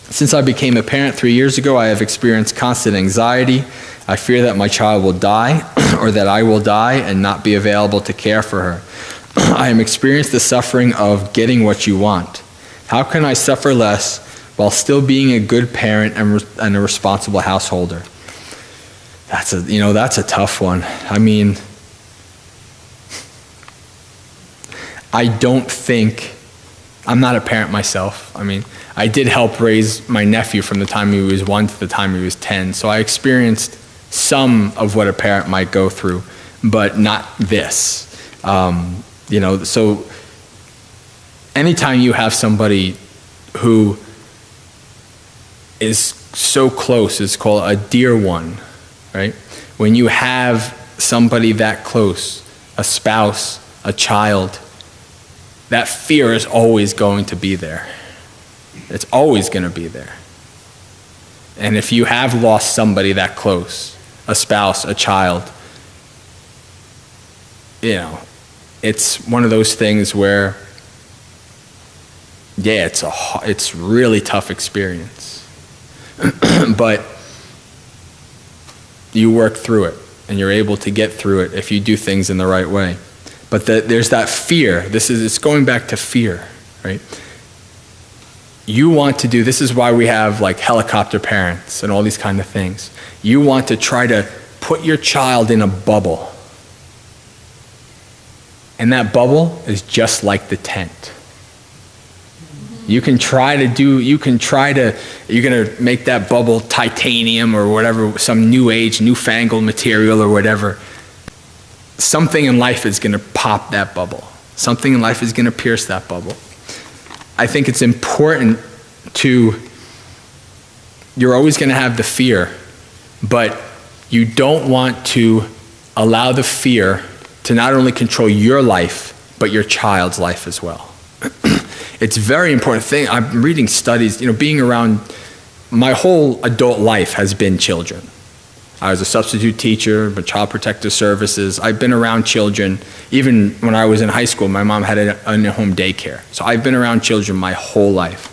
Since I became a parent 3 years ago, I have experienced constant anxiety. I fear that my child will die or that I will die and not be available to care for her. I am experiencing the suffering of getting what you want. How can I suffer less while still being a good parent and a responsible householder? That's a tough one. I mean, I'm not a parent myself. I mean, I did help raise my nephew from the time he was 1 to the time he was 10. So I experienced some of what a parent might go through, but not this. So anytime you have somebody who is so close, it's called a dear one, right? When you have somebody that close, a spouse, a child, that fear is always going to be there. It's always going to be there. And if you have lost somebody that close, a spouse, a child, it's one of those things where, it's really tough experience. But you work through it, and you're able to get through it if you do things in the right way. But there's that fear. It's going back to fear, right? This is why we have like helicopter parents and all these kind of things. You want to try to put your child in a bubble. And that bubble is just like the tent. You're going to make that bubble titanium or whatever, some new age, newfangled material or whatever. Something in life is going to pop that bubble. Something in life is going to pierce that bubble. I think it's important you're always going to have the fear, but you don't want to allow the fear to not only control your life, but your child's life as well. It's a very important thing. I'm reading studies, being around, my whole adult life has been children. I was a substitute teacher, but Child Protective Services. I've been around children. Even when I was in high school, my mom had a in-home daycare. So I've been around children my whole life.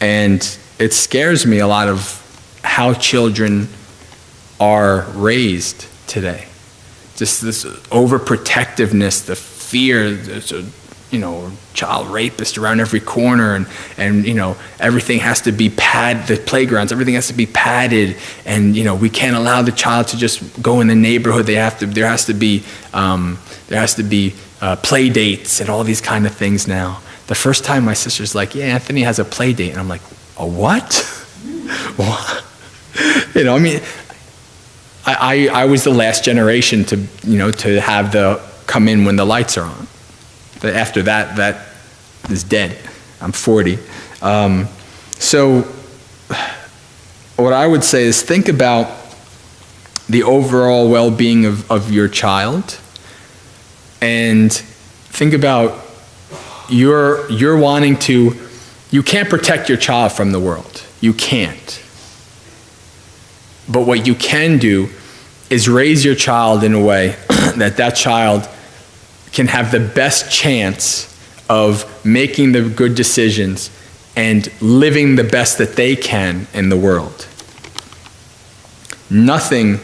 And it scares me a lot of how children are raised today. Just this overprotectiveness, the fear, there's a child rapist around every corner, and everything has to be the playgrounds, everything has to be padded, and we can't allow the child to just go in the neighborhood. There has to be play dates and all these kind of things now. The first time my sister's like, yeah, Anthony has a play date, and I'm like, a what? What? I was the last generation to have come in when the lights are on. After that is dead. I'm 40. So what I would say is think about the overall well-being of your child, and think about you're wanting to, you can't protect your child from the world. You can't. But what you can do is raise your child in a way that child can have the best chance of making the good decisions and living the best that they can in the world. Nothing,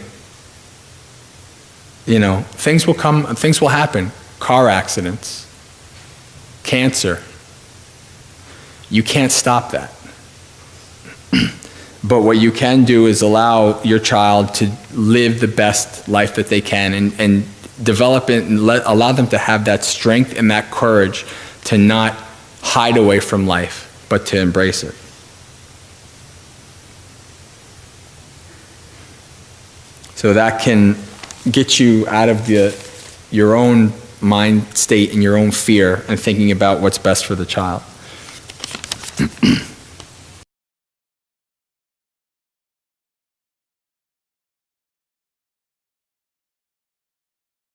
things will happen. Car accidents, cancer. You can't stop that. But what you can do is allow your child to live the best life that they can, and develop it and allow them to have that strength and that courage to not hide away from life, but to embrace it. So that can get you out of your own mind state and your own fear and thinking about what's best for the child.